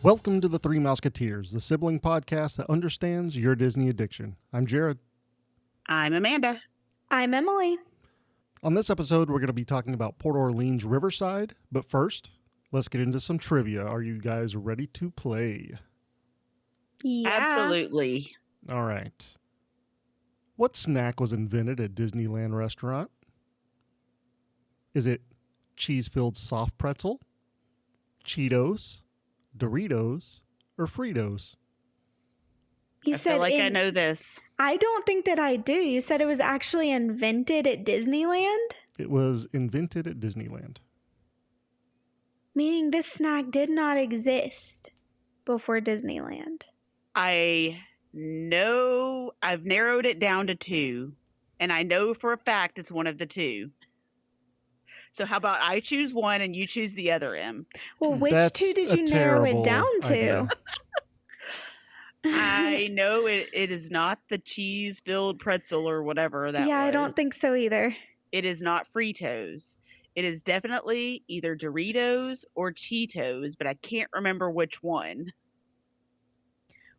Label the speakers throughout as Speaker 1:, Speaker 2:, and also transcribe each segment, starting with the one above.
Speaker 1: Welcome to the Three Musketeers, the sibling podcast that understands your Disney addiction. I'm Jared.
Speaker 2: I'm Amanda.
Speaker 3: I'm Emily.
Speaker 1: On this episode, we're going to be talking about Port Orleans Riverside. But first, let's get into some trivia. Are you guys ready to play?
Speaker 3: Yeah.
Speaker 2: Absolutely.
Speaker 1: All right. What snack was invented at Disneyland restaurant? Is it cheese-filled soft pretzel, Cheetos, Doritos, or Fritos?
Speaker 3: You
Speaker 2: I
Speaker 3: said
Speaker 2: feel like I know this.
Speaker 3: I don't think that I do. You said it was actually invented at Disneyland?
Speaker 1: It was invented at Disneyland.
Speaker 3: Meaning this snack did not exist before Disneyland.
Speaker 2: I know I've narrowed it down to two, and I know for a fact it's one of the two. So how about I choose one and you choose the other, Em?
Speaker 3: Well, which
Speaker 1: That's
Speaker 3: two did
Speaker 1: a
Speaker 3: you narrow it
Speaker 1: terrible
Speaker 3: down to?
Speaker 1: idea.
Speaker 2: I know it is not the cheese-filled pretzel or whatever that
Speaker 3: Yeah,
Speaker 2: was.
Speaker 3: I don't think so either.
Speaker 2: It is not Fritos. It is definitely either Doritos or Cheetos, but I can't remember which one.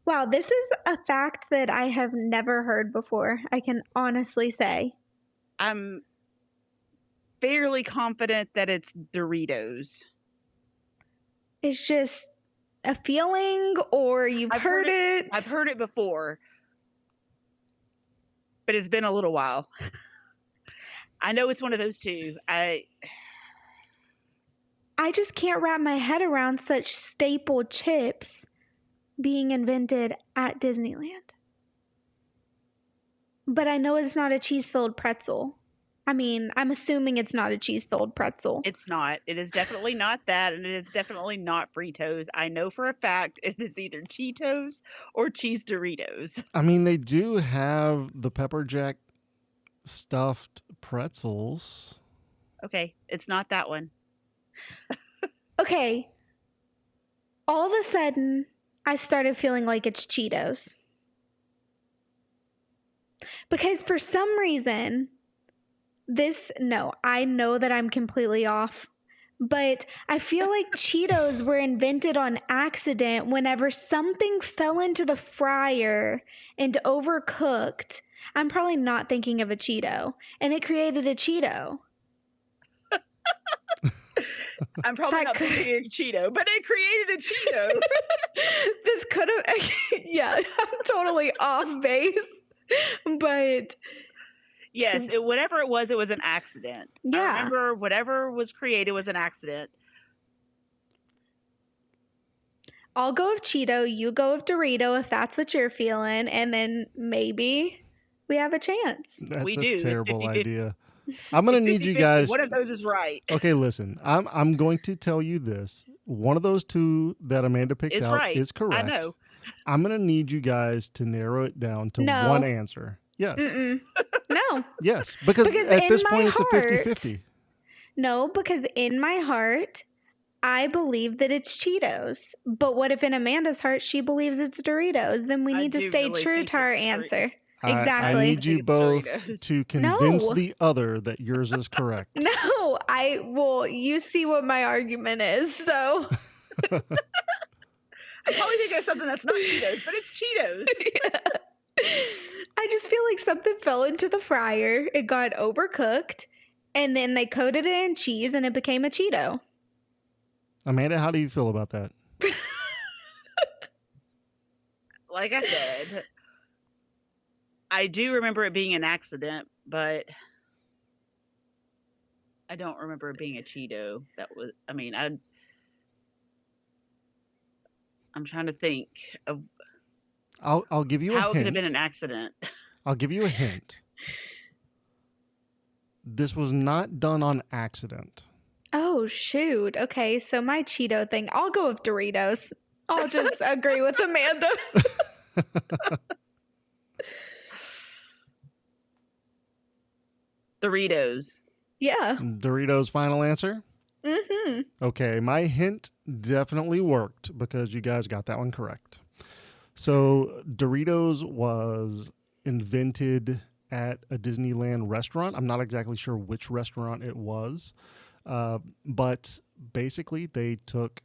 Speaker 3: Wow, this is a fact that I have never heard before, I can honestly say.
Speaker 2: I'm fairly confident that it's Doritos.
Speaker 3: It's just a feeling, or you've heard it.
Speaker 2: I've heard it before, but it's been a little while. I know it's one of those two.
Speaker 3: I just can't wrap my head around such staple chips being invented at Disneyland. But I know it's not a cheese-filled pretzel. I mean, I'm assuming it's not a cheese-filled pretzel.
Speaker 2: It's not. It is definitely not that, and it is definitely not Fritos. I know for a fact it is either Cheetos or Cheese Doritos.
Speaker 1: I mean, they do have the pepper jack stuffed pretzels.
Speaker 2: Okay, it's not that one.
Speaker 3: Okay. All of a sudden, I started feeling like it's Cheetos. Because for some reason, I know that I'm completely off, but I feel like Cheetos were invented on accident whenever something fell into the fryer and overcooked. I'm probably not thinking of a Cheeto, and it created a Cheeto.
Speaker 2: I'm probably not thinking a Cheeto, but it created a Cheeto.
Speaker 3: This could have, yeah, I'm totally off base, but...
Speaker 2: Yes, whatever it was an accident.
Speaker 3: Yeah.
Speaker 2: I remember whatever was created was an accident.
Speaker 3: I'll go with Cheeto, you go with Dorito if that's what you're feeling, and then maybe we have a chance.
Speaker 1: That's
Speaker 2: We
Speaker 1: a
Speaker 2: do.
Speaker 1: terrible
Speaker 2: 50-50.
Speaker 1: idea. I'm going to need you guys.
Speaker 2: One of those is right.
Speaker 1: Okay, listen. I'm going to tell you this. One of those two that Amanda picked
Speaker 2: It's
Speaker 1: out
Speaker 2: right.
Speaker 1: is correct.
Speaker 2: I know.
Speaker 1: I'm going to need you guys to narrow it down to
Speaker 3: No.
Speaker 1: one answer. Yes.
Speaker 3: Mm-mm. No.
Speaker 1: Yes, because at
Speaker 3: in
Speaker 1: this
Speaker 3: my
Speaker 1: point it's a
Speaker 3: heart-
Speaker 1: 50-50.
Speaker 3: No, because in my heart, I believe that it's Cheetos. But what if in Amanda's heart she believes it's Doritos? Then we
Speaker 2: I
Speaker 3: need to
Speaker 2: do
Speaker 3: stay
Speaker 2: really
Speaker 3: true
Speaker 2: think
Speaker 3: to our
Speaker 2: it's Doritos.
Speaker 3: answer.
Speaker 1: I
Speaker 3: Exactly.
Speaker 1: need you
Speaker 2: It's
Speaker 1: both
Speaker 2: Doritos.
Speaker 1: to convince
Speaker 3: No.
Speaker 1: the other that yours is correct.
Speaker 3: No, you see what my argument is, so.
Speaker 2: I'm probably thinking of something that's not Cheetos, but it's Cheetos.
Speaker 3: I just feel like something fell into the fryer, it got overcooked, and then they coated it in cheese and it became a Cheeto.
Speaker 1: Amanda, how do you feel about that?
Speaker 2: Like I said, I do remember it being an accident, but I don't remember it being a Cheeto. I'm trying to think of
Speaker 1: I'll give you a
Speaker 2: how it
Speaker 1: hint.
Speaker 2: could have been an accident.
Speaker 1: I'll give you a hint. This was not done on accident.
Speaker 3: Oh, shoot. Okay, so my Cheeto thing, I'll go with Doritos. I'll just agree with Amanda.
Speaker 2: Doritos.
Speaker 3: Yeah.
Speaker 1: Doritos final answer?
Speaker 3: Mm-hmm.
Speaker 1: Okay, my hint definitely worked because you guys got that one correct. So Doritos was invented at a Disneyland restaurant. I'm not exactly sure which restaurant it was, but basically they took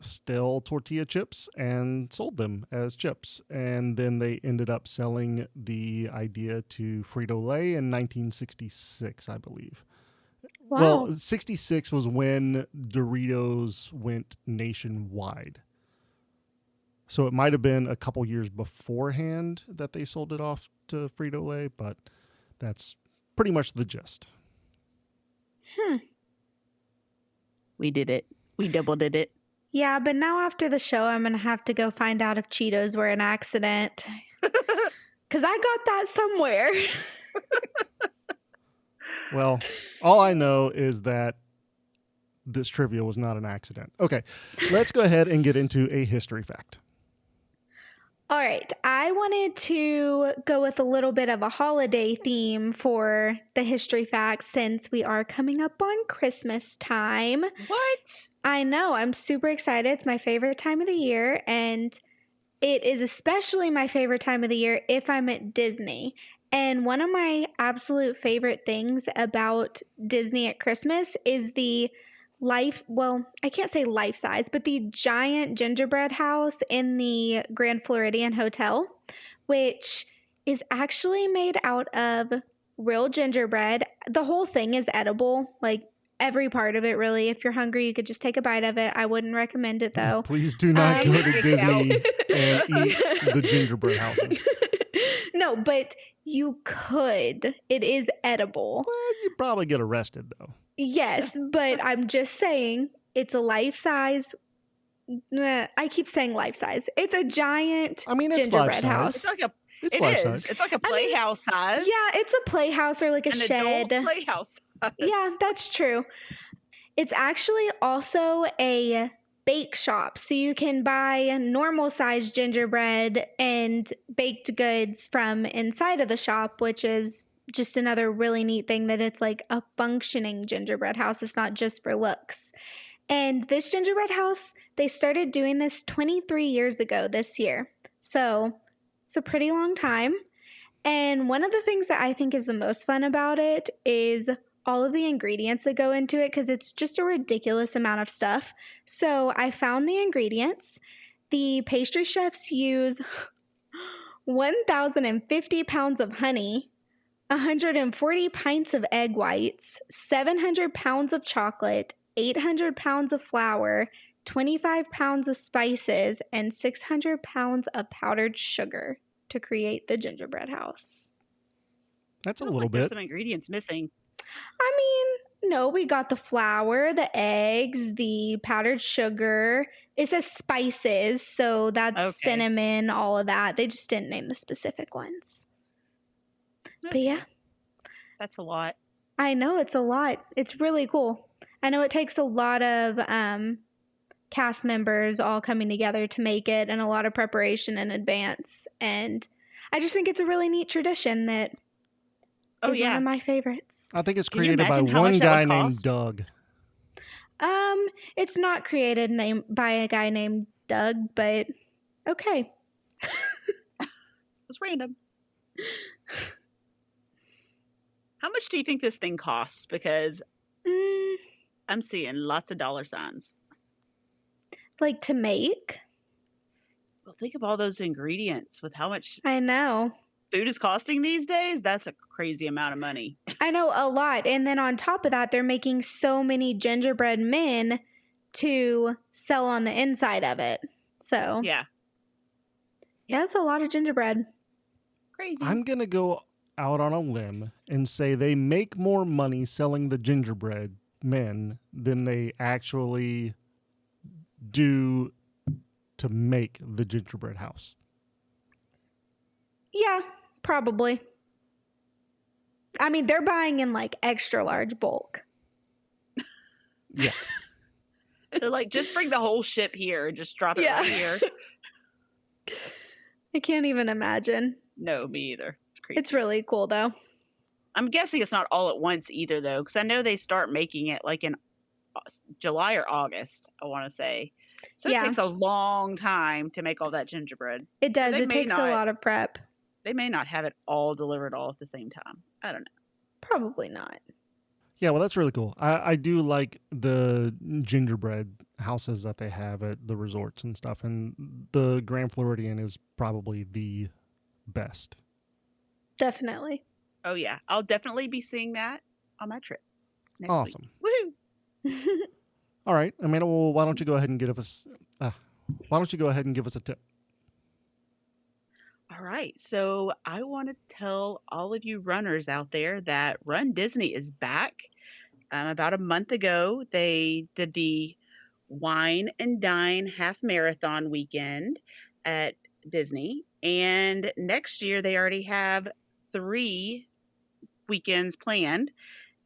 Speaker 1: stale tortilla chips and sold them as chips. And then they ended up selling the idea to Frito-Lay in 1966, I believe.
Speaker 3: Wow.
Speaker 1: Well, 66 was when Doritos went nationwide. So it might have been a couple years beforehand that they sold it off to Frito-Lay, but that's pretty much the gist.
Speaker 2: We did it. We double did it.
Speaker 3: Yeah, but now after the show, I'm going to have to go find out if Cheetos were an accident. Because I got that somewhere.
Speaker 1: Well, all I know is that this trivia was not an accident. Okay, let's go ahead and get into a history fact.
Speaker 3: All right, I wanted to go with a little bit of a holiday theme for the history facts since we are coming up on Christmas time.
Speaker 2: What?
Speaker 3: I know, I'm super excited. It's my favorite time of the year, and it is especially my favorite time of the year if I'm at Disney. And one of my absolute favorite things about Disney at Christmas is the I can't say life size, but the giant gingerbread house in the Grand Floridian Hotel, which is actually made out of real gingerbread. The whole thing is edible, like every part of it, really. If you're hungry, you could just take a bite of it. I wouldn't recommend it, though.
Speaker 1: Please do not go to Disney and eat the gingerbread houses.
Speaker 3: No, but you could. It is edible.
Speaker 1: Well, you'd probably get arrested, though.
Speaker 3: Yes, but I'm just saying it's a life size. I keep saying life size. It's a giant
Speaker 1: It's
Speaker 3: gingerbread
Speaker 1: life
Speaker 3: house.
Speaker 1: size.
Speaker 2: It
Speaker 1: life
Speaker 2: is.
Speaker 1: size.
Speaker 2: It's like a playhouse size.
Speaker 3: Yeah, it's a playhouse or like a
Speaker 2: An
Speaker 3: shed.
Speaker 2: adult playhouse size.
Speaker 3: Yeah, that's true. It's actually also a bake shop. So you can buy normal sized gingerbread and baked goods from inside of the shop, which is just another really neat thing that it's like a functioning gingerbread house. It's not just for looks. And this gingerbread house, they started doing this 23 years ago this year. So it's a pretty long time. And one of the things that I think is the most fun about it is all of the ingredients that go into it because it's just a ridiculous amount of stuff. So I found the ingredients. The pastry chefs use 1,050 pounds of honey, 140 pints of egg whites, 700 pounds of chocolate, 800 pounds of flour, 25 pounds of spices, and 600 pounds of powdered sugar to create the gingerbread house.
Speaker 1: That's a
Speaker 2: Sounds
Speaker 1: little
Speaker 2: like there's
Speaker 1: bit.
Speaker 2: some ingredients missing.
Speaker 3: I mean, no, we got the flour, the eggs, the powdered sugar. It says spices, so that's
Speaker 2: Okay.
Speaker 3: cinnamon, all of that. They just didn't name the specific ones. But yeah,
Speaker 2: That's a lot.
Speaker 3: I know it's a lot. It's really cool. I know it takes a lot of cast members all coming together to make it and a lot of preparation in advance. And I just think it's a really neat tradition that is one of my favorites.
Speaker 1: I think it's
Speaker 2: Can you
Speaker 1: created by
Speaker 2: imagine how
Speaker 1: one
Speaker 2: much that
Speaker 1: guy
Speaker 2: would
Speaker 1: named
Speaker 2: cost?
Speaker 1: Doug.
Speaker 3: It's not created by a guy named Doug, but okay.
Speaker 2: It was random. How much do you think this thing costs? Because I'm seeing lots of dollar signs.
Speaker 3: Like to make?
Speaker 2: Well, think of all those ingredients with how much
Speaker 3: I know.
Speaker 2: food is costing these days. That's a crazy amount of money.
Speaker 3: I know, a lot. And then on top of that, they're making so many gingerbread men to sell on the inside of it. So,
Speaker 2: Yeah.
Speaker 3: yeah, it's a lot of gingerbread.
Speaker 2: Crazy.
Speaker 1: I'm going to go out on a limb and say they make more money selling the gingerbread men than they actually do to make the gingerbread house.
Speaker 3: Yeah, probably. I mean, they're buying in like extra large bulk.
Speaker 1: Yeah.
Speaker 2: They're like, just bring the whole ship here and just drop it
Speaker 3: Yeah.
Speaker 2: right here.
Speaker 3: I can't even imagine.
Speaker 2: No, me either. It's crazy.
Speaker 3: It's really cool, though.
Speaker 2: I'm guessing it's not all at once either, though, because I know they start making it like in July or August, I want to say. So
Speaker 3: Yeah.
Speaker 2: it takes a long time to make all that gingerbread.
Speaker 3: It does.
Speaker 2: they
Speaker 3: It
Speaker 2: may
Speaker 3: takes a
Speaker 2: not-
Speaker 3: lot of prep.
Speaker 2: They may not have it all delivered all at the same time. I don't know.
Speaker 3: Probably not.
Speaker 1: Yeah, well, that's really cool. I do like the gingerbread houses that they have at the resorts and stuff, and the Grand Floridian is probably the best.
Speaker 3: Definitely.
Speaker 2: Oh, yeah. I'll definitely be seeing that on my trip next
Speaker 1: Awesome.
Speaker 2: week. Woohoo!
Speaker 1: All right, Amanda. Well, why don't you go ahead and give us a tip?
Speaker 2: All right. So I want to tell all of you runners out there that Run Disney is back. About a month ago, they did the Wine and Dine Half Marathon weekend at Disney. And next year, they already have 3 weekends planned.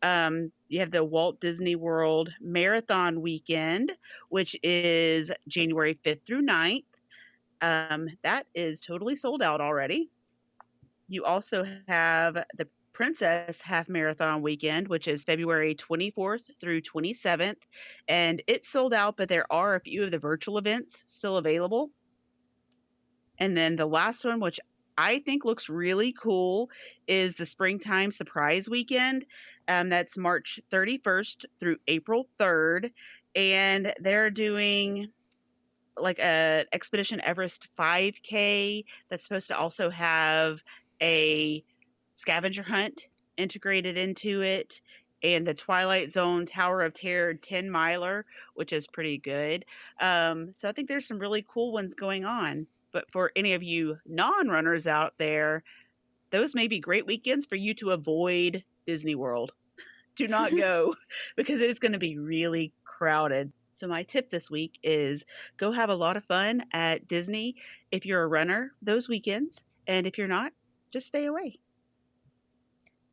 Speaker 2: You have the Walt Disney World Marathon weekend, which is January 5th through 9th. That is totally sold out already. You also have the Princess Half Marathon weekend, which is February 24th through 27th. And it's sold out, but there are a few of the virtual events still available. And then the last one, which I think looks really cool, is the Springtime Surprise Weekend. That's March 31st through April 3rd. And they're doing like a Expedition Everest 5K that's supposed to also have a scavenger hunt integrated into it, and the Twilight Zone Tower of Terror 10 miler, which is pretty good. So I think there's some really cool ones going on. But for any of you non-runners out there, those may be great weekends for you to avoid Disney World. Do not go because it's going to be really crowded. So my tip this week is go have a lot of fun at Disney if you're a runner those weekends. And if you're not, just stay away.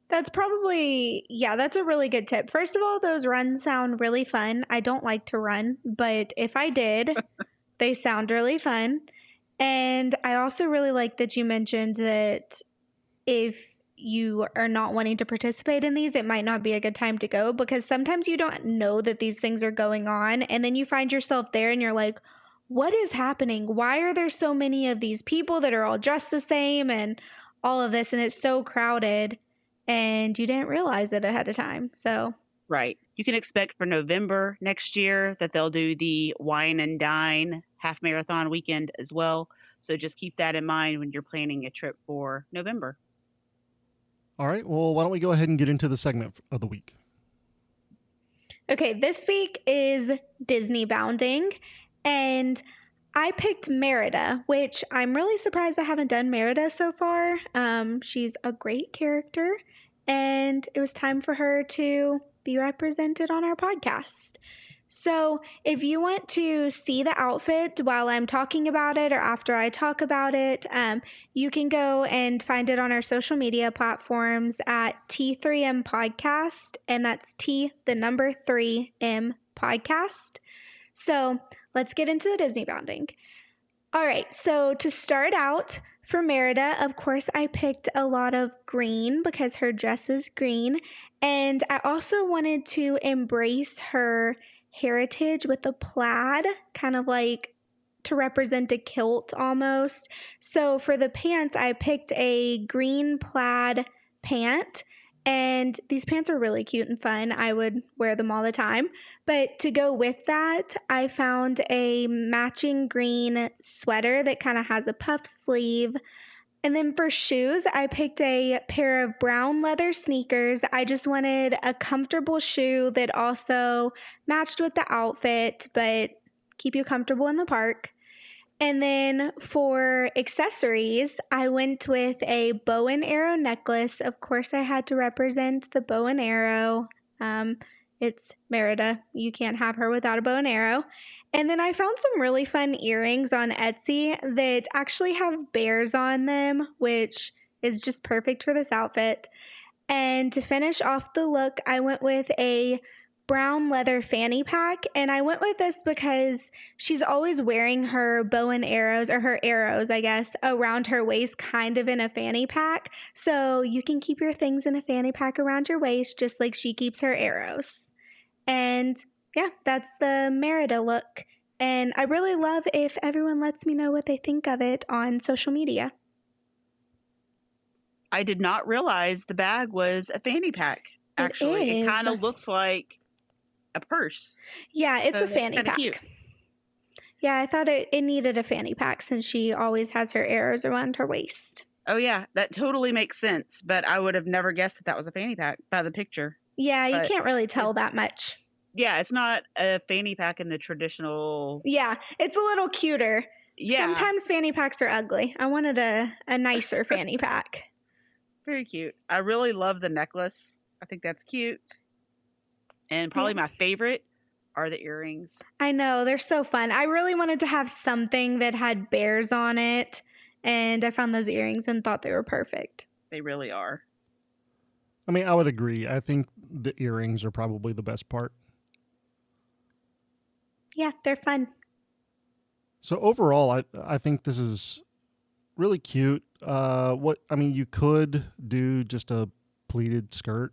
Speaker 3: That's a really good tip. First of all, those runs sound really fun. I don't like to run, but if I did, they sound really fun. And I also really like that you mentioned that if you are not wanting to participate in these, it might not be a good time to go, because sometimes you don't know that these things are going on, and then you find yourself there and you're like, what is happening? Why are there so many of these people that are all dressed the same and all of this, and it's so crowded, and you didn't realize it ahead of time. So
Speaker 2: right. You can expect for November next year that they'll do the Wine and Dine Half Marathon weekend as well. So just keep that in mind when you're planning a trip for November.
Speaker 1: All right. Well, why don't we go ahead and get into the segment of the week?
Speaker 3: okay, this week is Disney bounding, and I picked Merida, which I'm really surprised I haven't done Merida so far. She's a great character, and it was time for her to be represented on our podcast. So if you want to see the outfit while I'm talking about it or after I talk about it, you can go and find it on our social media platforms at T3M Podcast, and that's T, the number 3M Podcast. So let's get into the Disney bounding. All right, so to start out, for Merida, of course, I picked a lot of green because her dress is green, and I also wanted to embrace her heritage with a plaid, kind of like to represent a kilt almost. So for the pants, I picked a green plaid pant, and these pants are really cute and fun. I would wear them all the time. But to go with that, I found a matching green sweater that kind of has a puff sleeve. And then for shoes, I picked a pair of brown leather sneakers. I just wanted a comfortable shoe that also matched with the outfit, but keep you comfortable in the park. And then for accessories, I went with a bow and arrow necklace. Of course, I had to represent the bow and arrow. It's Merida. You can't have her without a bow and arrow. And then I found some really fun earrings on Etsy that actually have bears on them, which is just perfect for this outfit. And to finish off the look, I went with a brown leather fanny pack, and I went with this because she's always wearing her bow and arrows, or her arrows, I guess, around her waist, kind of in a fanny pack. So you can keep your things in a fanny pack around your waist, just like she keeps her arrows. And yeah, that's the Merida look. And I really love if everyone lets me know what they think of it on social media.
Speaker 2: I did not realize the bag was a fanny pack. Actually, it kind of looks like a purse.
Speaker 3: Yeah, it's a fanny pack. Cute. Yeah, I thought it needed a fanny pack since she always has her arrows around her waist.
Speaker 2: Oh, yeah, that totally makes sense. But I would have never guessed that was a fanny pack by the picture.
Speaker 3: Yeah, you can't really tell that much.
Speaker 2: Yeah, it's not a fanny pack in the traditional.
Speaker 3: Yeah, it's a little cuter.
Speaker 2: Yeah.
Speaker 3: Sometimes fanny packs are ugly. I wanted a nicer fanny pack.
Speaker 2: Very cute. I really love the necklace. I think that's cute. And probably my favorite are the earrings.
Speaker 3: I know, they're so fun. I really wanted to have something that had bears on it, and I found those earrings and thought they were perfect.
Speaker 2: They really are.
Speaker 1: I mean, I would agree. I think the earrings are probably the best part.
Speaker 3: Yeah, they're fun.
Speaker 1: So overall, I think this is really cute. You could do just a pleated skirt.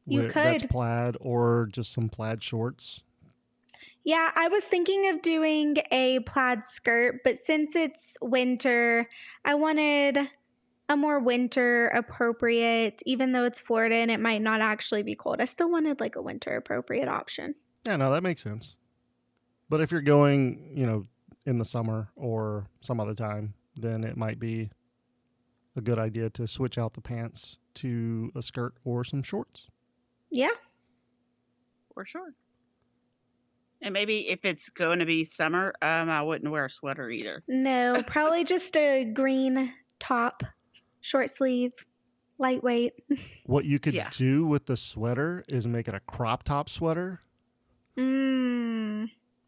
Speaker 1: That's plaid, or just some plaid shorts.
Speaker 3: Yeah, I was thinking of doing a plaid skirt, but since it's winter, I wanted a more winter appropriate, even though it's Florida and it might not actually be cold. I still wanted like a winter appropriate option.
Speaker 1: Yeah, no, that makes sense. But if you're going, in the summer or some other time, then it might be a good idea to switch out the pants to a skirt or some shorts.
Speaker 3: Yeah.
Speaker 2: For sure. And maybe if it's going to be summer, I wouldn't wear a sweater either.
Speaker 3: No, probably just a green top, short sleeve, lightweight.
Speaker 1: What you could do with the sweater is make it a crop top sweater.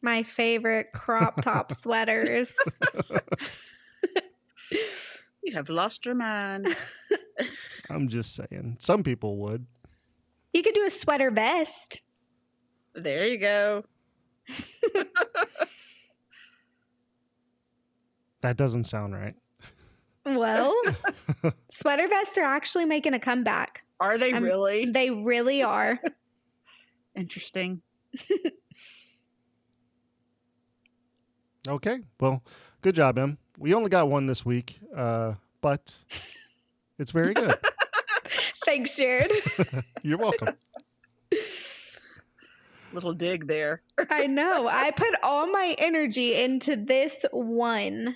Speaker 3: My favorite crop top sweaters.
Speaker 2: You have lost your mind.
Speaker 1: I'm just saying. Some people would.
Speaker 3: You could do a sweater vest.
Speaker 2: There you go.
Speaker 1: That doesn't sound right.
Speaker 3: Well, sweater vests are actually making a comeback.
Speaker 2: Are they really?
Speaker 3: They really are.
Speaker 2: Interesting.
Speaker 1: Okay. Well, good job, Em. We only got one this week, but it's very good.
Speaker 3: Thanks, Jared.
Speaker 1: You're welcome.
Speaker 2: Little dig there.
Speaker 3: I know. I put all my energy into this one.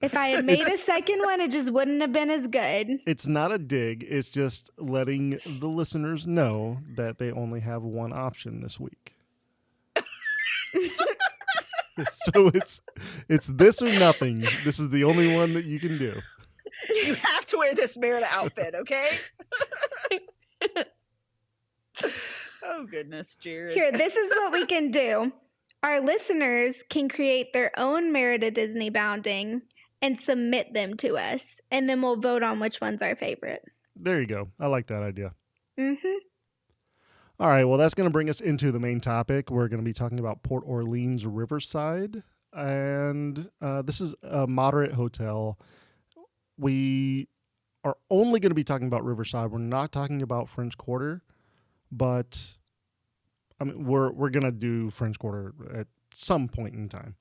Speaker 3: If I had made a second one, it just wouldn't have been as good.
Speaker 1: It's not a dig. It's just letting the listeners know that they only have one option this week. So it's this or nothing. This is the only one that you can do.
Speaker 2: You have to wear this Merida outfit, okay? Oh, goodness, Jared.
Speaker 3: Here, this is what we can do. Our listeners can create their own Merida Disney bounding and submit them to us, and then we'll vote on which one's our favorite.
Speaker 1: There you go. I like that idea.
Speaker 3: Mm-hmm.
Speaker 1: All right, well, that's going to bring us into the main topic. We're going to be talking about Port Orleans Riverside, and this is a moderate hotel. We are only going to be talking about Riverside. We're not talking about French Quarter, but we're going to do French Quarter at some point in time.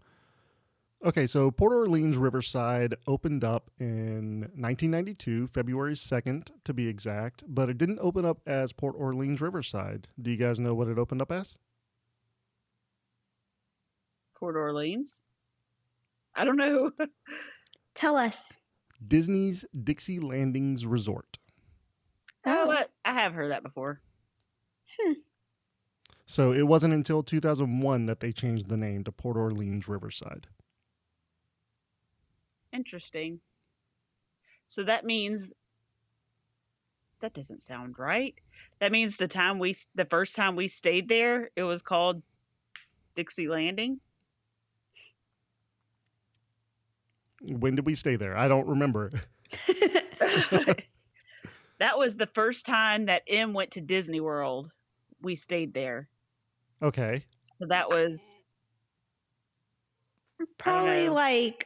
Speaker 1: Okay, so Port Orleans Riverside opened up in 1992, February 2nd to be exact, but it didn't open up as Port Orleans Riverside. Do you guys know what it opened up as?
Speaker 2: Port Orleans? I don't know.
Speaker 3: Tell us.
Speaker 1: Disney's Dixie Landings Resort.
Speaker 2: Oh, what? I have heard that before.
Speaker 1: So it wasn't until 2001 that they changed the name to Port Orleans Riverside.
Speaker 2: Interesting. So that means that doesn't sound right. That means the first time we stayed there, it was called Dixie Landing.
Speaker 1: When did we stay there? I don't remember.
Speaker 2: That was the first time that Em went to Disney World. we stayed there.
Speaker 1: Okay.
Speaker 2: So that was, I don't
Speaker 3: Probably
Speaker 2: know,
Speaker 3: like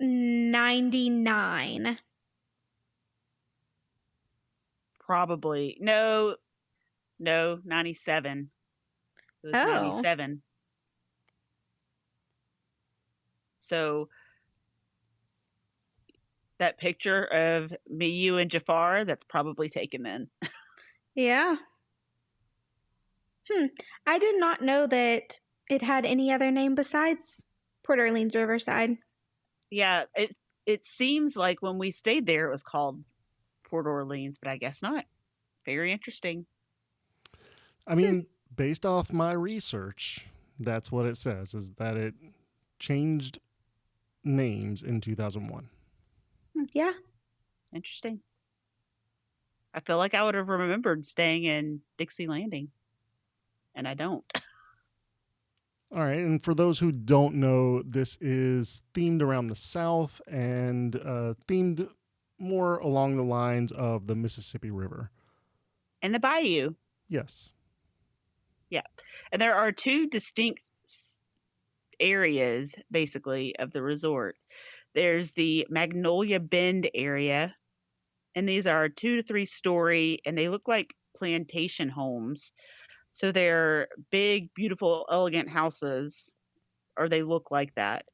Speaker 3: 99.
Speaker 2: probably. No, 97. It was
Speaker 3: Oh,
Speaker 2: 97. So that picture of me, you, and Jafar, that's probably taken then.
Speaker 3: yeah. I did not know that it had any other name besides Port Orleans Riverside.
Speaker 2: Yeah, it seems like when we stayed there, it was called Port Orleans, but I guess not. Very interesting.
Speaker 1: I mean, based off my research, that's what it says, is that it changed names in 2001.
Speaker 3: Yeah.
Speaker 2: Interesting. I feel like I would have remembered staying in Dixie Landing, and I don't.
Speaker 1: All right, and for those who don't know, this is themed around the South and themed more along the lines of the Mississippi River.
Speaker 2: And the bayou.
Speaker 1: Yes.
Speaker 2: Yeah. And there are two distinct areas, basically, of the resort. There's the Magnolia Bend area, and these are 2 to 3 story, and they look like plantation homes. So they're big, beautiful, elegant houses, or they look like that.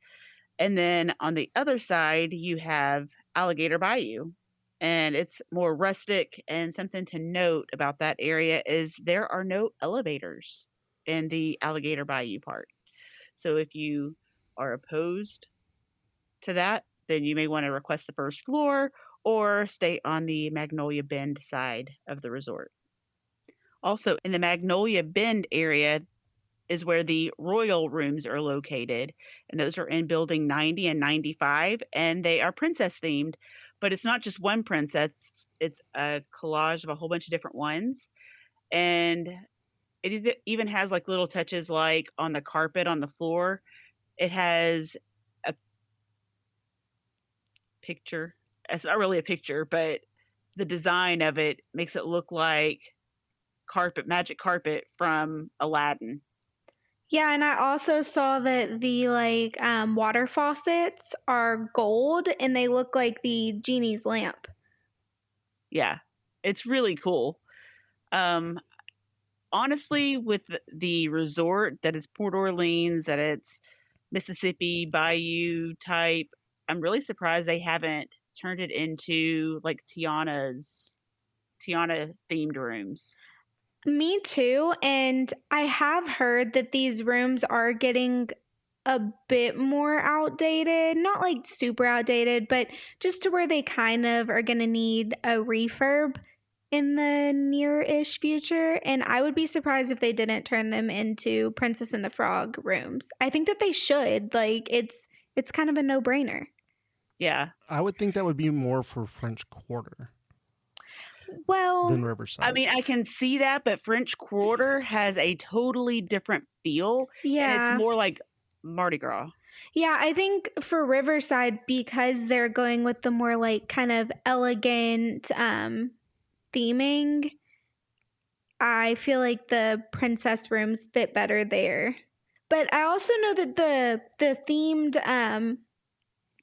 Speaker 2: And then on the other side, you have Alligator Bayou, and it's more rustic. And something to note about that area is there are no elevators in the Alligator Bayou part. So if you are opposed to that, then you may want to request the first floor or stay on the Magnolia Bend side of the resort. Also, in the Magnolia Bend area is where the royal rooms are located, and those are in building 90 and 95, and they are princess themed, but it's not just one princess, it's a collage of a whole bunch of different ones. And even has like little touches, like on the carpet on the floor, it has a picture. It's not really a picture, but the design of it makes it look like magic carpet from Aladdin.
Speaker 3: Yeah, and I also saw that the water faucets are gold and they look like the genie's lamp.
Speaker 2: Yeah, it's really cool. Um, Honestly, with the resort that is Port Orleans, that it's Mississippi Bayou type, I'm really surprised they haven't turned it into like Tiana themed rooms.
Speaker 3: Me too, and I have heard that these rooms are getting a bit more outdated, not like super outdated, but just to where they kind of are going to need a refurb in the near-ish future, and I would be surprised if they didn't turn them into Princess and the Frog rooms. I think that they should. Like it's kind of a no-brainer.
Speaker 2: Yeah.
Speaker 1: I would think that would be more for French Quarter
Speaker 3: Well,
Speaker 1: than Riverside.
Speaker 2: I mean, I can see that, but French Quarter has a totally different feel, and it's
Speaker 3: yeah.
Speaker 2: more like Mardi Gras.
Speaker 3: Yeah, I think for Riverside, because they're going with the more like kind of elegant theming, I feel like the princess rooms fit better there. But I also know that the themed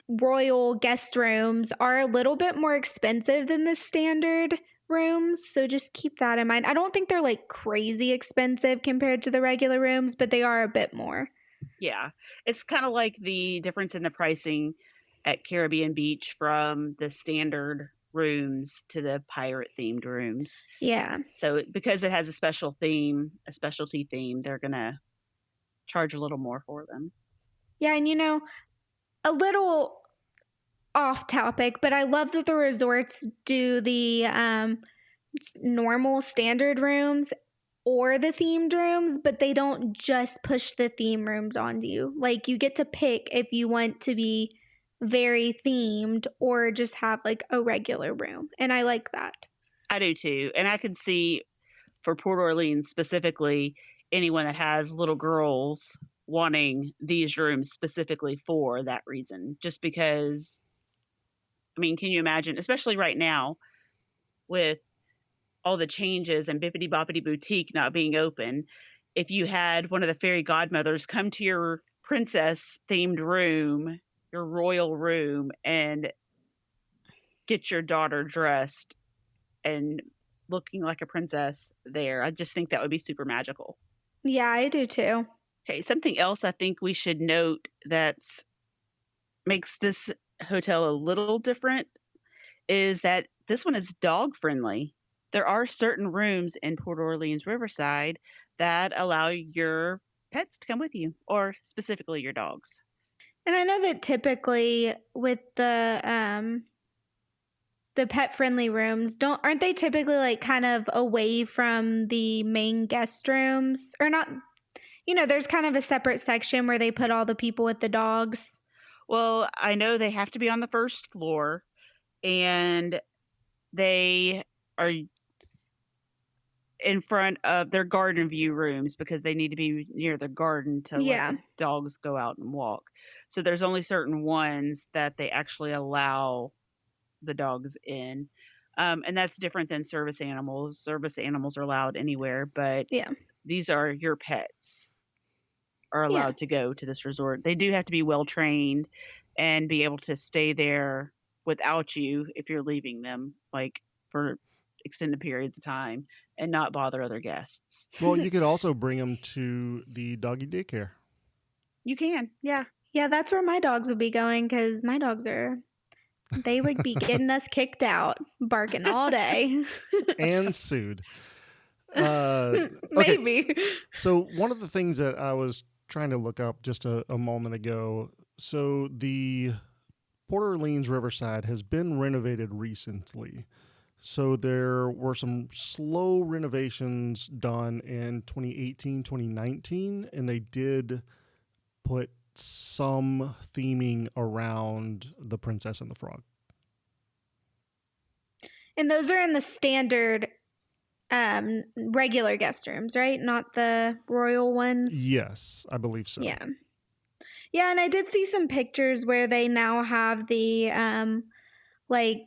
Speaker 3: royal guest rooms are a little bit more expensive than the standard rooms, so just keep that in mind. I don't think they're like crazy expensive compared to the regular rooms, but they are a bit more.
Speaker 2: Yeah. It's kind of like the difference in the pricing at Caribbean Beach from the standard rooms to the pirate themed rooms.
Speaker 3: Yeah.
Speaker 2: So because it has a special theme, a specialty theme, they're going to charge a little more for them.
Speaker 3: Yeah, and a little off topic, but I love that the resorts do the normal standard rooms or the themed rooms, but they don't just push the theme rooms onto you. Like you get to pick if you want to be very themed or just have like a regular room. And I like that.
Speaker 2: I do too. And I can see for Port Orleans specifically, anyone that has little girls wanting these rooms specifically for that reason. Just because, I mean, can you imagine, especially right now with all the changes and Bippity Boppity Boutique not being open, if you had one of the fairy godmothers come to your princess themed room, your royal room, and get your daughter dressed and looking like a princess there, I just think that would be super magical.
Speaker 3: Yeah, I do too.
Speaker 2: Okay, something else I think we should note that makes this hotel a little different is that this one is dog friendly. There are certain rooms in Port Orleans Riverside that allow your pets to come with you, or specifically your dogs.
Speaker 3: And I know that typically with the pet friendly rooms, don't aren't they typically like kind of away from the main guest rooms? Or not, there's kind of a separate section where they put all the people with the dogs.
Speaker 2: Well, I know they have to be on the first floor, and they are in front of their garden view rooms because they need to be near the garden to
Speaker 3: Yeah.
Speaker 2: let the dogs go out and walk. So there's only certain ones that they actually allow the dogs in. And that's different than service animals. Service animals are allowed anywhere, but
Speaker 3: Yeah.
Speaker 2: these are your pets are
Speaker 3: Yeah.
Speaker 2: allowed to go to this resort. They do have to be well trained and be able to stay there without you if you're leaving them, like for extended periods of time, and not bother other guests.
Speaker 1: Well, you could also bring them to the doggy daycare.
Speaker 2: You can, yeah.
Speaker 3: Yeah, that's where my dogs would be going because my dogs they would be getting us kicked out, barking all day.
Speaker 1: And sued.
Speaker 3: Maybe.
Speaker 1: So one of the things that I was trying to look up just a moment ago, so the Port Orleans Riverside has been renovated recently. So there were some slow renovations done in 2018, 2019, and they did put some theming around the Princess and the Frog.
Speaker 3: And those are in the standard regular guest rooms, right? Not the royal ones?
Speaker 1: Yes, I believe so.
Speaker 3: Yeah. Yeah, and I did see some pictures where they now have the like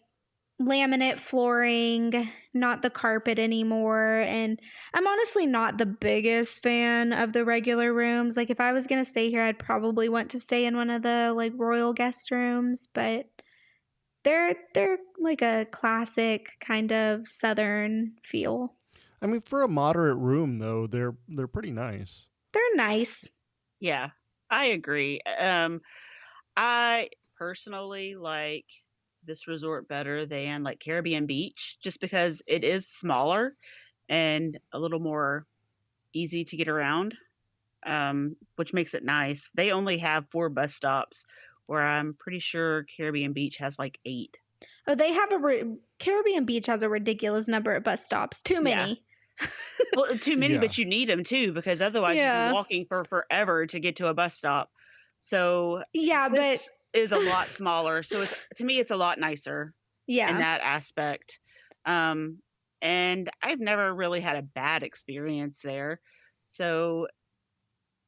Speaker 3: laminate flooring, not the carpet anymore. And I'm honestly not the biggest fan of the regular rooms. Like if I was gonna stay here, I'd probably want to stay in one of the like royal guest rooms, but they're like a classic kind of southern feel.
Speaker 1: I mean, for a moderate room though, they're pretty nice.
Speaker 3: They're nice.
Speaker 2: Yeah, I agree. I personally like this resort better than like Caribbean Beach just because it is smaller and a little more easy to get around, which makes it nice. They only have 4 bus stops, where I'm pretty sure Caribbean Beach has like 8.
Speaker 3: Oh, they have Caribbean Beach has a ridiculous number of bus stops. Too many.
Speaker 2: Well, too many,
Speaker 1: Yeah.
Speaker 2: but you need them too because otherwise you'd
Speaker 3: Yeah.
Speaker 2: be walking for forever to get to a bus stop. So
Speaker 3: Yeah,
Speaker 2: this is a lot smaller. So to me, it's a lot nicer
Speaker 3: yeah.
Speaker 2: in that aspect. And I've never really had a bad experience there. So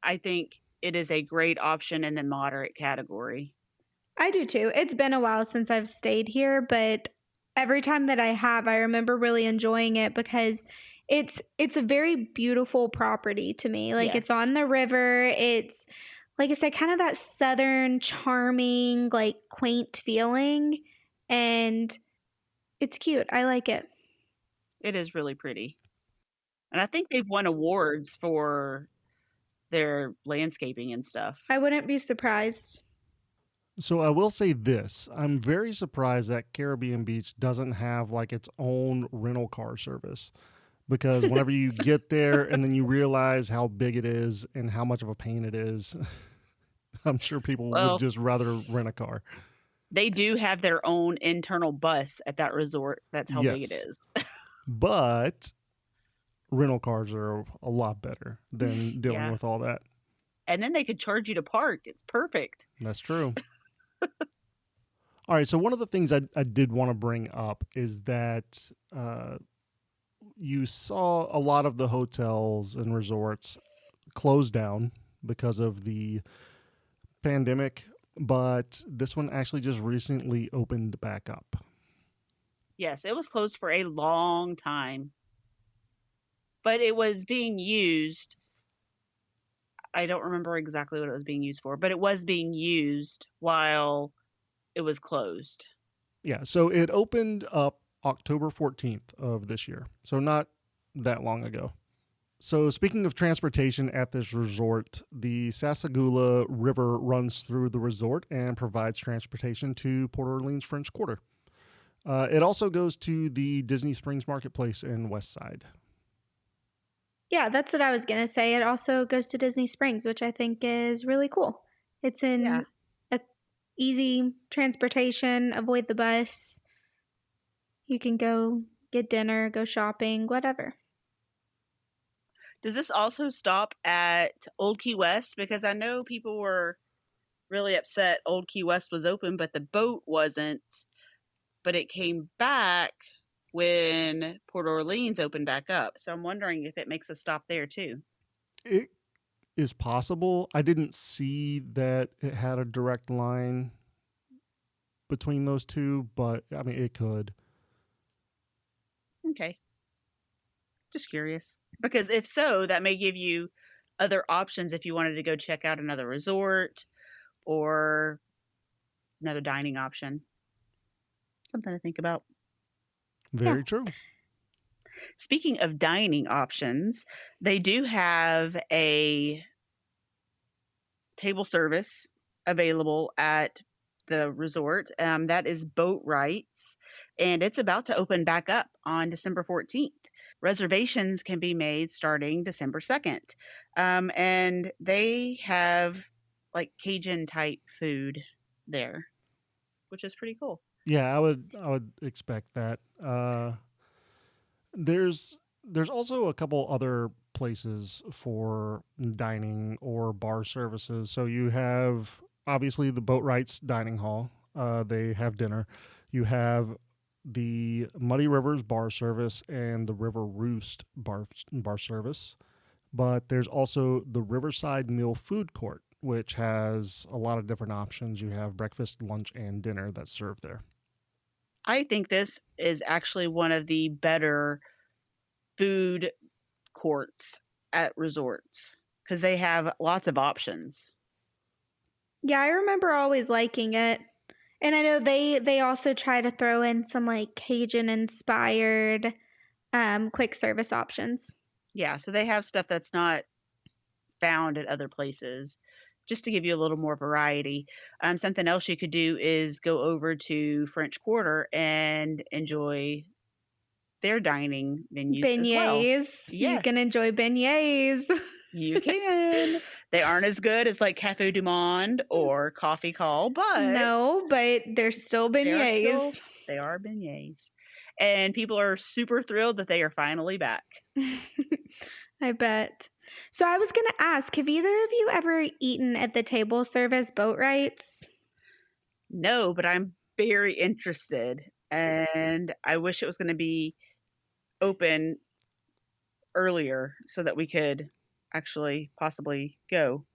Speaker 2: I think it is a great option in the moderate category.
Speaker 3: I do too. It's been a while since I've stayed here, but every time that I have, I remember really enjoying it because it's a very beautiful property to me. Like it's
Speaker 2: Yes.
Speaker 3: on the river. It's like I said, kind of that southern, charming, like quaint feeling, and it's cute. I like it.
Speaker 2: It is really pretty. And I think they've won awards for their landscaping and stuff.
Speaker 3: I wouldn't be surprised.
Speaker 1: So I will say this. I'm very surprised that Caribbean Beach doesn't have like its own rental car service. Because whenever you get there and then you realize how big it is and how much of a pain it is, I'm sure people would just rather rent a car.
Speaker 2: They do have their own internal bus at that resort. That's how big it
Speaker 1: Yes.
Speaker 2: is.
Speaker 1: But rental cars are a lot better than dealing
Speaker 2: Yeah.
Speaker 1: with all that.
Speaker 2: And then they could charge you to park. It's perfect.
Speaker 1: That's true. All right. So one of the things I did want to bring up is that you saw a lot of the hotels and resorts close down because of the pandemic, but this one actually just recently opened back up.
Speaker 2: Yes, it was closed for a long time, but it was being used. I don't remember exactly what it was being used for, but it was being used while it was closed.
Speaker 1: Yeah, so it opened up October 14th of this year. So not that long ago. So speaking of transportation at this resort, the Sassagoula River runs through the resort and provides transportation to Port Orleans French Quarter. It also goes to the Disney Springs Marketplace in Westside.
Speaker 3: Yeah, that's what I was going to say. It also goes to Disney Springs, which I think is really cool. It's
Speaker 2: Yeah.
Speaker 3: in a easy transportation, avoid the bus. You can go get dinner, go shopping, whatever.
Speaker 2: Does this also stop at Old Key West? Because I know people were really upset Old Key West was open, but the boat wasn't. But it came back when Port Orleans opened back up. So I'm wondering if it makes a stop there too.
Speaker 1: It is possible. I didn't see that it had a direct line between those two, but I mean, it could.
Speaker 2: Okay. Just curious. Because if so, that may give you other options if you wanted to go check out another resort or another dining option. Something to think about.
Speaker 3: Yeah.
Speaker 1: Very true.
Speaker 2: Speaking of dining options, they do have a table service available at the resort. That is Boat Rights, and it's about to open back up on December 14th. Reservations can be made starting December 2nd. And they have like Cajun type food there, which is pretty cool.
Speaker 1: Yeah, I would expect that. There's also a couple other places for dining or bar services. So you have obviously the Boat Rights Dining Hall. They have dinner. You have the Muddy Rivers bar service and the River Roost bar service. But there's also the Riverside Mill Food Court, which has a lot of different options. You have breakfast, lunch, and dinner that's served there.
Speaker 2: I think this is actually one of the better food courts at resorts because they have lots of options.
Speaker 3: Yeah, I remember always liking it. And I know they also try to throw in some like Cajun inspired quick service options.
Speaker 2: Yeah, so they have stuff that's not found at other places just to give you a little more variety. Something else you could do is go over to French Quarter and enjoy their dining menus as well.
Speaker 3: Beignets. You
Speaker 2: Yes,
Speaker 3: can enjoy beignets.
Speaker 2: you can. They aren't as good as like Cafe du Monde or Coffee Call, but
Speaker 3: No, but they're still
Speaker 2: they are still
Speaker 3: beignets.
Speaker 2: they are beignets. And people are super thrilled that they are finally back.
Speaker 3: I bet. So I was going to ask, have either of you ever eaten at the table service Boat Rights?
Speaker 2: No, but I'm very interested and I wish it was going to be open earlier so that we could actually possibly go.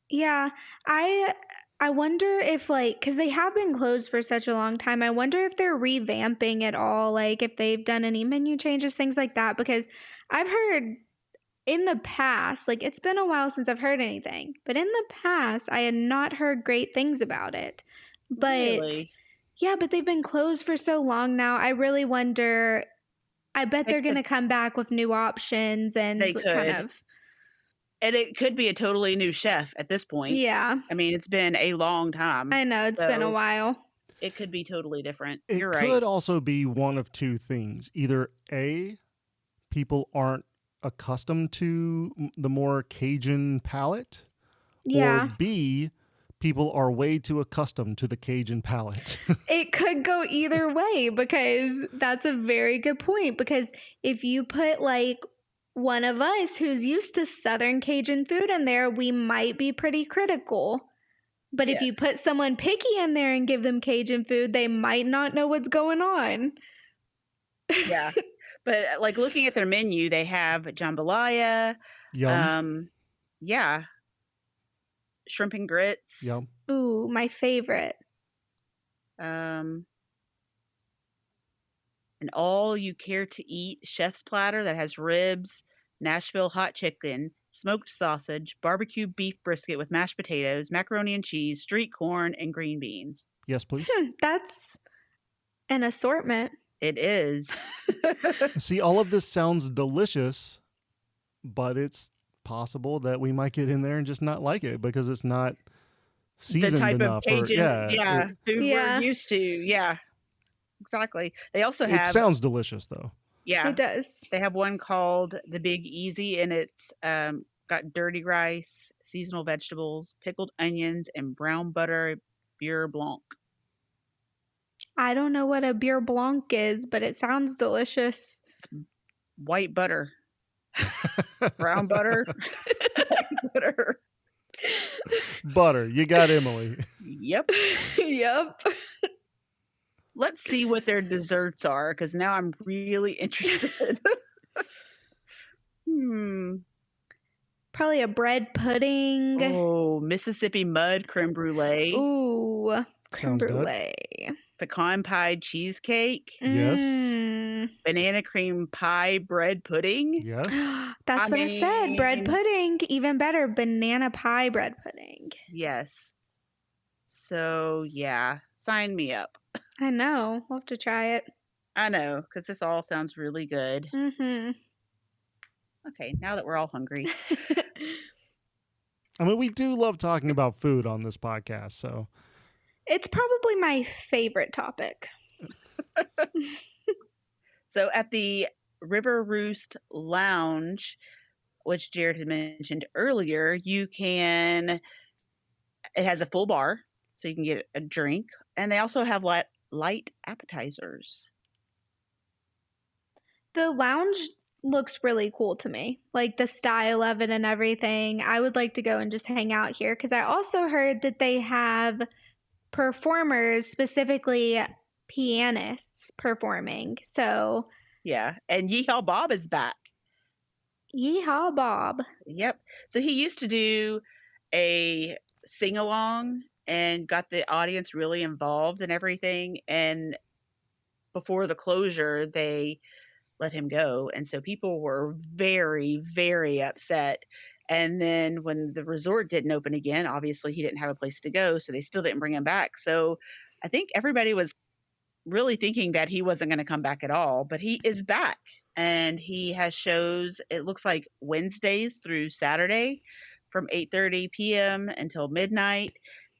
Speaker 3: Yeah, I wonder if like cuz they have been closed for such a long time. I wonder if they're revamping it all, like if they've done any menu changes, things like that because I've heard in the past, like it's been a while since I've heard anything, but in the past I had not heard great things about it. But
Speaker 2: Really?
Speaker 3: yeah, but they've been closed for so long now. I really wonder. I bet
Speaker 2: They
Speaker 3: they're going to
Speaker 2: could.
Speaker 3: come back with new options and
Speaker 2: They
Speaker 3: kind
Speaker 2: could.
Speaker 3: of,
Speaker 2: And it could be a totally new chef at this point.
Speaker 3: yeah,
Speaker 2: I mean, it's been a long time.
Speaker 3: I know it's been a
Speaker 2: So
Speaker 3: while.
Speaker 2: it could be totally different.
Speaker 1: It
Speaker 2: You're right.
Speaker 1: could also be one of two things. Either A, people aren't accustomed to the more Cajun palate, or
Speaker 3: Yeah,
Speaker 1: B, people are way too accustomed to the Cajun palate.
Speaker 3: it could go either way because that's a very good point. Because if you put like one of us who's used to Southern Cajun food in there, we might be pretty critical. But if you
Speaker 2: Yes.
Speaker 3: put someone picky in there and give them Cajun food, they might not know what's going on.
Speaker 2: Yeah. But like looking at their menu, they have jambalaya,
Speaker 1: Yum,
Speaker 2: um, yeah, shrimp and grits,
Speaker 1: yum.
Speaker 3: Ooh, my favorite.
Speaker 2: um, an all you care to eat chef's platter that has ribs, Nashville hot chicken, smoked sausage, barbecue beef brisket with mashed potatoes, macaroni and cheese, street corn, and green beans.
Speaker 1: Yes, please.
Speaker 3: That's an assortment.
Speaker 2: It is.
Speaker 1: See, all of this sounds delicious, but it's possible that we might get in there and just not like it because it's not seasoned
Speaker 2: The type
Speaker 1: enough.
Speaker 2: of Cajun, food
Speaker 3: Yeah.
Speaker 2: we're used to. Yeah, exactly. They also
Speaker 1: It
Speaker 2: have,
Speaker 1: sounds delicious, though.
Speaker 2: yeah,
Speaker 3: It does.
Speaker 2: they have one called the Big Easy, and it's got dirty rice, seasonal vegetables, pickled onions, and brown butter beurre blanc.
Speaker 3: I don't know what a beer blanc is, but it sounds delicious.
Speaker 2: White butter, brown butter, white butter.
Speaker 1: Butter. You got Emily.
Speaker 2: Yep.
Speaker 3: Yep.
Speaker 2: Let's see what their desserts are, because now I'm really interested.
Speaker 3: Probably a bread pudding.
Speaker 2: Oh, Mississippi mud creme brulee,
Speaker 3: Ooh, creme
Speaker 1: Sounds good.
Speaker 3: brulee.
Speaker 2: pecan pie cheesecake,
Speaker 1: Yes.
Speaker 2: banana cream pie bread pudding.
Speaker 1: Yes.
Speaker 3: That's what I said. Bread pudding. Even better. Banana pie bread pudding.
Speaker 2: Yes. So, yeah, sign me up.
Speaker 3: I know. We'll have to try it.
Speaker 2: I know, because this all sounds really good.
Speaker 3: Mm-hmm.
Speaker 2: Okay, now that we're all hungry.
Speaker 1: I mean, we do love talking about food on this podcast, so.
Speaker 3: It's probably my favorite topic.
Speaker 2: So at the River Roost Lounge, which Jared had mentioned earlier, it has a full bar, so you can get a drink. And they also have light appetizers.
Speaker 3: The lounge looks really cool to me. Like the style of it and everything. I would like to go and just hang out here because I also heard that they have performers, specifically pianists, performing. So,
Speaker 2: Yeah, and Yeehaw Bob is back.
Speaker 3: yeehaw, Bob.
Speaker 2: Yep. So he used to do a sing along and got the audience really involved and everything. And before the closure, they let him go. And so people were very, very upset. And then when the resort didn't open again, obviously he didn't have a place to go. So they still didn't bring him back. So I think everybody was really thinking that he wasn't going to come back at all. But he is back. And he has shows, it looks like Wednesdays through Saturday from 8:30 p.m. until midnight.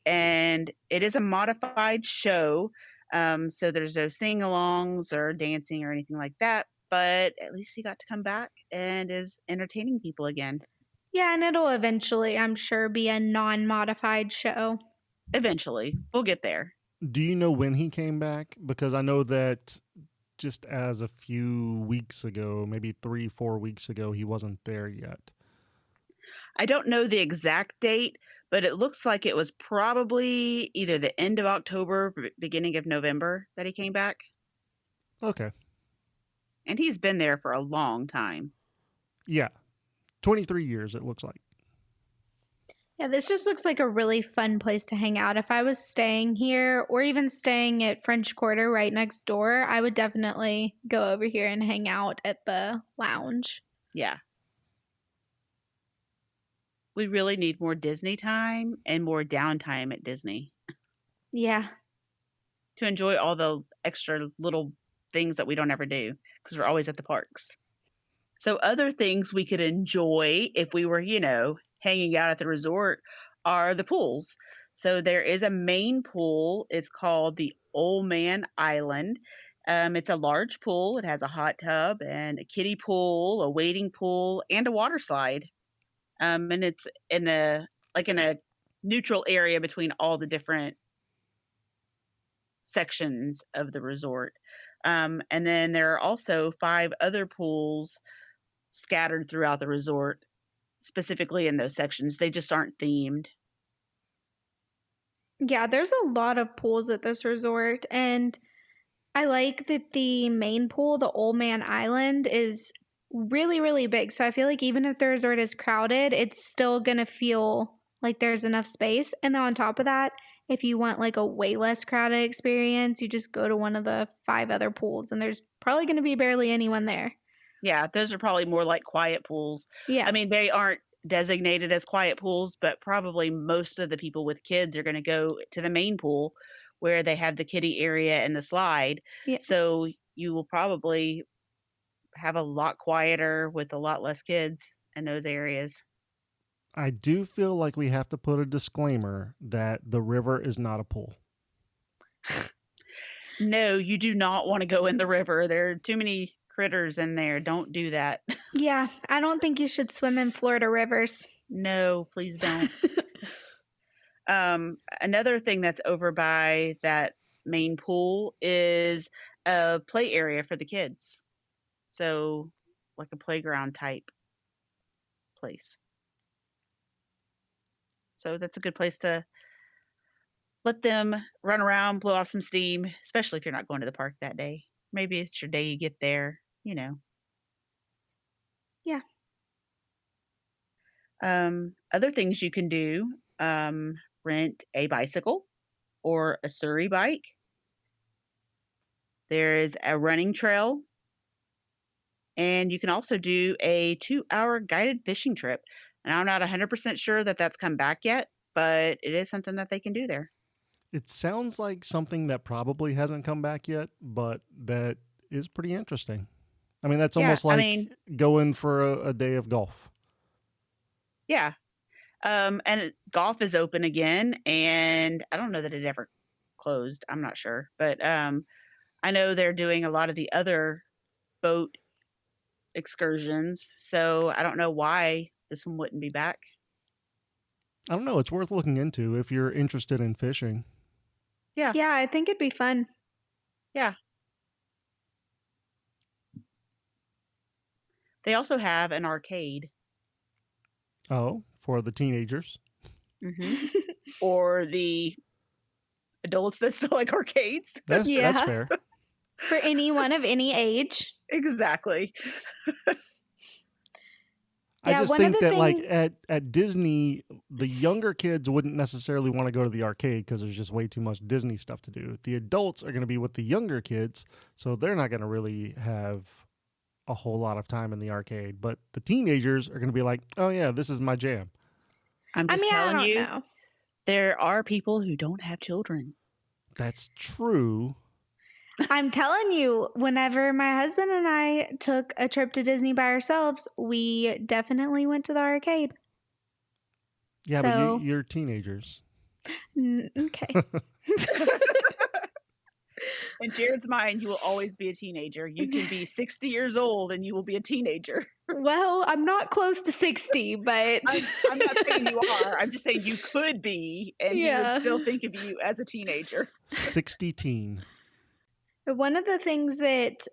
Speaker 2: And it is a modified show. So there's no sing-alongs or dancing or anything like that. But at least he got to come back and is entertaining people again.
Speaker 3: Yeah, and it'll eventually, I'm sure, be a non-modified show.
Speaker 2: Eventually. We'll get there.
Speaker 1: Do you know when he came back? Because I know that just as a few weeks ago, maybe 3-4 weeks ago, he wasn't there yet.
Speaker 2: I don't know the exact date, but it looks like it was probably either the end of October, beginning of November that he came back.
Speaker 1: Okay.
Speaker 2: And he's been there for a long time.
Speaker 1: Yeah. 23 years, it looks like.
Speaker 3: Yeah, this just looks like a really fun place to hang out. If I was staying here or even staying at French Quarter right next door, I would definitely go over here and hang out at the lounge.
Speaker 2: Yeah. We really need more Disney time and more downtime at Disney
Speaker 3: Yeah.
Speaker 2: to enjoy all the extra little things that we don't ever do because we're always at the parks. So other things we could enjoy if we were, hanging out at the resort are the pools. So there is a main pool. It's called the Old Man Island. It's a large pool. It has a hot tub and a kiddie pool, a wading pool, and a water slide. And it's in a neutral area between all the different sections of the resort. And then there are also 5 other pools scattered throughout the resort, specifically in those sections. They just aren't themed.
Speaker 3: Yeah, there's a lot of pools at this resort, and I like that the main pool, the Old Man Island, is really, really big. So I feel like even if the resort is crowded, it's still going to feel like there's enough space. And then on top of that, if you want like a way less crowded experience, you just go to one of the 5 other pools and there's probably going to be barely anyone there.
Speaker 2: Yeah, those are probably more like quiet pools.
Speaker 3: Yeah.
Speaker 2: I mean, they aren't designated as quiet pools, but probably most of the people with kids are going to go to the main pool where they have the kiddie area and the slide.
Speaker 3: Yeah.
Speaker 2: So you will probably have a lot quieter with a lot less kids in those areas.
Speaker 1: I do feel like we have to put a disclaimer that the river is not a pool.
Speaker 2: No, you do not want to go in the river. There are too many critters in there. Don't do that.
Speaker 3: Yeah, I don't think you should swim in Florida rivers.
Speaker 2: No, please don't. Another thing that's over by that main pool is a play area for the kids. So, like a playground type place. So that's a good place to let them run around, blow off some steam, especially if you're not going to the park that day. Maybe it's your day you get there, you know.
Speaker 3: Yeah.
Speaker 2: Other things you can do, rent a bicycle or a Surrey bike. There is a running trail. And you can also do a 2-hour guided fishing trip. And I'm not 100% sure that that's come back yet, but it is something that they can do there.
Speaker 1: It sounds like something that probably hasn't come back yet, but that is pretty interesting. I mean, that's almost like going for a day of golf.
Speaker 2: Yeah. And golf is open again, and I don't know that it ever closed. I'm not sure. But I know they're doing a lot of the other boat excursions, so I don't know why this one wouldn't be back.
Speaker 1: I don't know. It's worth looking into if you're interested in fishing.
Speaker 2: Yeah.
Speaker 3: Yeah, I think it'd be fun.
Speaker 2: Yeah. They also have an arcade.
Speaker 1: Oh, for the teenagers.
Speaker 2: Mm-hmm. Or the adults that still like arcades.
Speaker 1: That's fair.
Speaker 3: For anyone of any age.
Speaker 2: Exactly.
Speaker 1: I just think that like at Disney, the younger kids wouldn't necessarily want to go to the arcade because there's just way too much Disney stuff to do. The adults are going to be with the younger kids, so they're not going to really have a whole lot of time in the arcade. But the teenagers are going to be like, oh yeah, this is my jam.
Speaker 2: I'm just telling you,
Speaker 3: know.
Speaker 2: There are people who don't have children.
Speaker 1: That's true.
Speaker 3: I'm telling you, whenever my husband and I took a trip to Disney by ourselves, we definitely went to the arcade.
Speaker 1: Yeah, but you're teenagers.
Speaker 3: Okay.
Speaker 2: In Jared's mind, you will always be a teenager. You can be 60 years old and you will be a teenager.
Speaker 3: Well, I'm not close to 60, but...
Speaker 2: I'm not saying you are. I'm just saying you could be, and you would still think of you as a teenager.
Speaker 1: 60 teen.
Speaker 3: One of the things that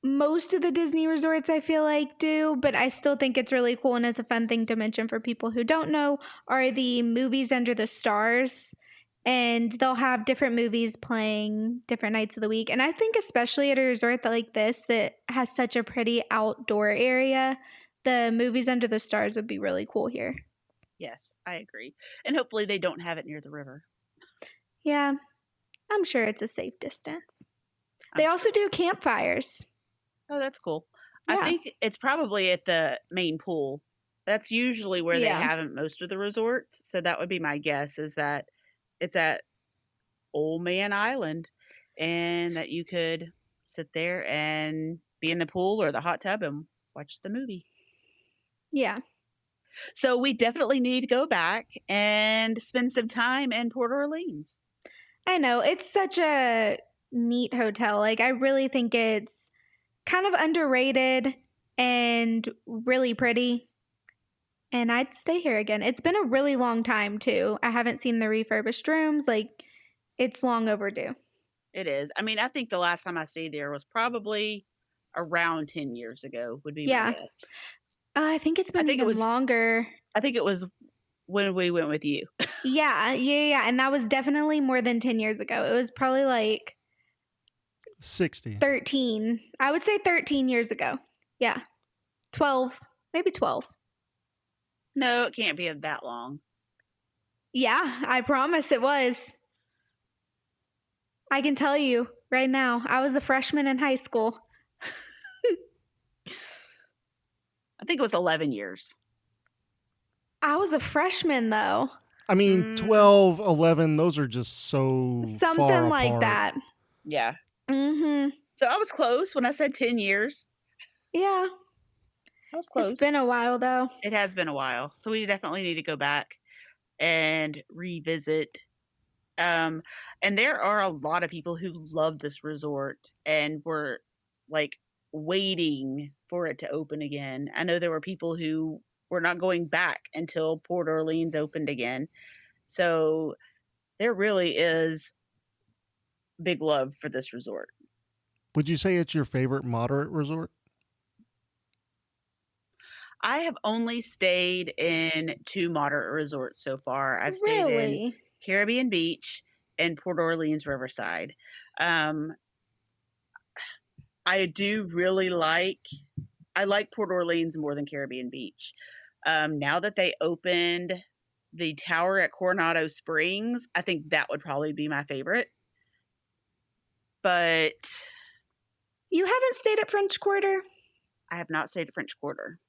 Speaker 3: most of the Disney resorts I feel like do, but I still think it's really cool and it's a fun thing to mention for people who don't know, are the movies under the stars. And they'll have different movies playing different nights of the week. And I think especially at a resort like this that has such a pretty outdoor area, the movies under the stars would be really cool here.
Speaker 2: Yes, I agree. And hopefully they don't have it near the river.
Speaker 3: Yeah, I'm sure it's a safe distance. They also do campfires.
Speaker 2: Oh, that's cool.
Speaker 3: Yeah.
Speaker 2: I think it's probably at the main pool. That's usually where they have it most of the resorts. So that would be my guess, is that it's at Old Man Island, and that you could sit there and be in the pool or the hot tub and watch the movie.
Speaker 3: Yeah.
Speaker 2: So we definitely need to go back and spend some time in Port Orleans.
Speaker 3: I know. It's such a neat hotel. Like, I really think it's kind of underrated and really pretty. And I'd stay here again. It's been a really long time, too. I haven't seen the refurbished rooms. Like, it's long overdue.
Speaker 2: It is. I mean, I think the last time I stayed there was probably around 10 years ago, would be my guess.
Speaker 3: I think it's been even longer.
Speaker 2: I think it was when we went with you.
Speaker 3: Yeah. And that was definitely more than 10 years ago. It was probably like
Speaker 1: 60.
Speaker 3: 13. I would say 13 years ago. Yeah. 12. Maybe 12.
Speaker 2: No, it can't be that long.
Speaker 3: Yeah, I promise it was. I can tell you right now, I was a freshman in high school.
Speaker 2: I think it was 11 years.
Speaker 3: I was a freshman, though.
Speaker 1: I mean, 12, 11, those are just so far
Speaker 3: Something like
Speaker 1: apart.
Speaker 3: that.
Speaker 2: Yeah.
Speaker 3: Mm-hmm.
Speaker 2: So I was close when I said 10 years.
Speaker 3: Yeah.
Speaker 2: I was close.
Speaker 3: It's been a while, though.
Speaker 2: It has been a while. So we definitely need to go back and revisit. And there are a lot of people who love this resort and were like waiting for it to open again. I know there were people who were not going back until Port Orleans opened again. So there really is big love for this resort.
Speaker 1: Would you say it's your favorite moderate resort?
Speaker 2: I have only stayed in 2 moderate resorts so far. I've stayed in
Speaker 3: Really?
Speaker 2: Caribbean Beach and Port Orleans Riverside. I do really like Port Orleans more than Caribbean Beach. Now that they opened the tower at Coronado Springs, I think that would probably be my favorite. But
Speaker 3: You haven't stayed at French Quarter?
Speaker 2: I have not stayed at French Quarter.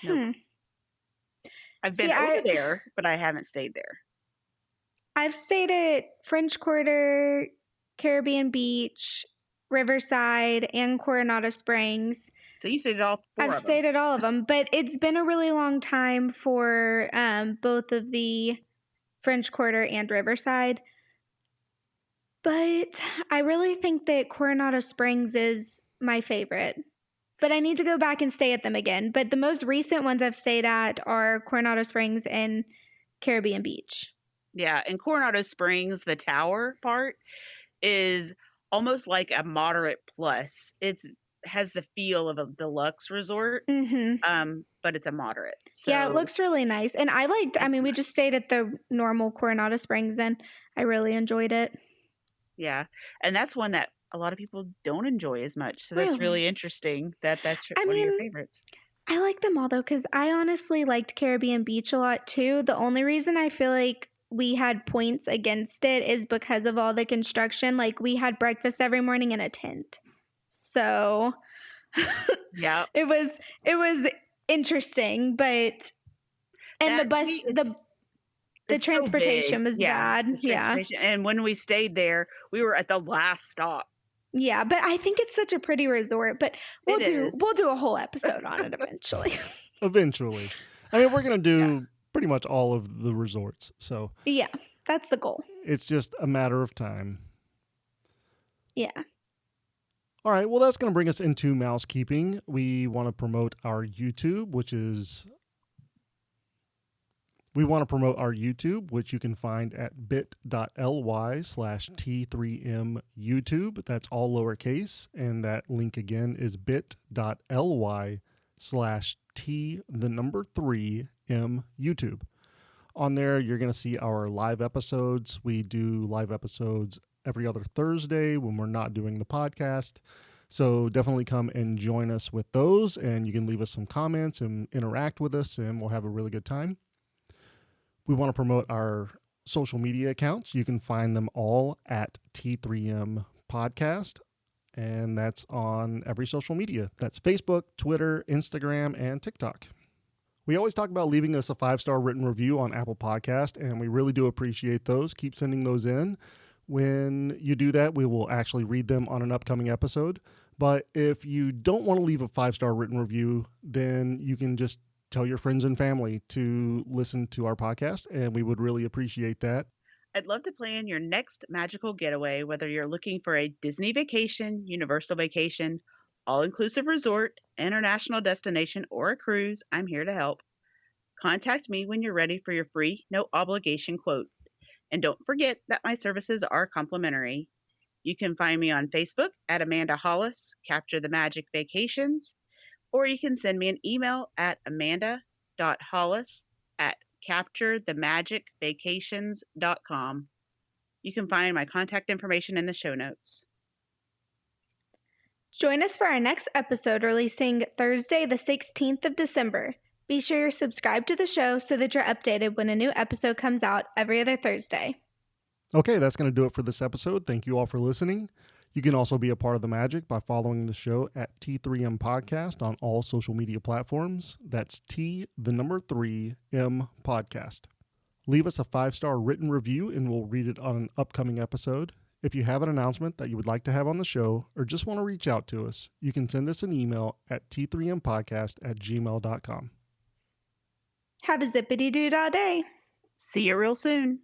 Speaker 2: Nope.
Speaker 3: Hmm.
Speaker 2: I've been over there, but I haven't stayed there.
Speaker 3: I've stayed at French Quarter, Caribbean Beach, Riverside, and Coronado Springs.
Speaker 2: So you stayed at all 4
Speaker 3: I've
Speaker 2: of them.
Speaker 3: stayed at all of them, but it's been a really long time for both of the French Quarter and Riverside. But I really think that Coronado Springs is my favorite. But I need to go back and stay at them again. But the most recent ones I've stayed at are Coronado Springs and Caribbean Beach.
Speaker 2: Yeah, in Coronado Springs, the tower part is almost like a moderate plus. It has the feel of a deluxe resort, but it's a moderate. So
Speaker 3: yeah, it looks really nice. And we just stayed at the normal Coronado Springs and I really enjoyed it.
Speaker 2: Yeah, and that's one that a lot of people don't enjoy as much. So that's really interesting that's one of your favorites.
Speaker 3: I like them all, though, because I honestly liked Caribbean Beach a lot, too. The only reason I feel like we had points against it is because of all the construction. Like, we had breakfast every morning in a tent. So,
Speaker 2: yeah,
Speaker 3: it was interesting, but the transportation was bad. Yeah.
Speaker 2: And when we stayed there, we were at the last stop.
Speaker 3: Yeah, but I think it's such a pretty resort, but we'll do a whole episode on it eventually.
Speaker 1: Eventually. I mean, we're going to do pretty much all of the resorts. So
Speaker 3: yeah, that's the goal.
Speaker 1: It's just a matter of time.
Speaker 3: Yeah.
Speaker 1: All right, well, that's going to bring us into mousekeeping. We want to promote our YouTube, which you can find at bit.ly/T3M YouTube. That's all lowercase. And that link again is bit.ly/T3M YouTube. On there, you're going to see our live episodes. We do live episodes every other Thursday when we're not doing the podcast. So definitely come and join us with those. And you can leave us some comments and interact with us, and we'll have a really good time. We want to promote our social media accounts. You can find them all at T3M Podcast, and that's on every social media. That's Facebook, Twitter, Instagram, and TikTok. We always talk about leaving us a 5-star written review on Apple Podcast, and we really do appreciate those. Keep sending those in. When you do that, we will actually read them on an upcoming episode. But if you don't want to leave a 5-star written review, then you can just tell your friends and family to listen to our podcast, and we would really appreciate that.
Speaker 2: I'd love to plan your next magical getaway, whether you're looking for a Disney vacation, Universal vacation, all-inclusive resort, international destination, or a cruise. I'm here to help. Contact me when you're ready for your free, no obligation quote. And don't forget that my services are complimentary. You can find me on Facebook at Amanda.hollis, Capture the Magic Vacations, or you can send me an email at amanda.hollis@capturethemagicvacations.com. You can find my contact information in the show notes.
Speaker 3: Join us for our next episode releasing Thursday, the 16th of December. Be sure you're subscribed to the show so that you're updated when a new episode comes out every other Thursday.
Speaker 1: Okay, that's going to do it for this episode. Thank you all for listening. You can also be a part of the magic by following the show at T3M Podcast on all social media platforms. That's T3M Podcast. Leave us a 5-star written review and we'll read it on an upcoming episode. If you have an announcement that you would like to have on the show or just want to reach out to us, you can send us an email at t3mpodcast@gmail.com.
Speaker 3: Have a zippity-doo-dah day.
Speaker 2: See you real soon.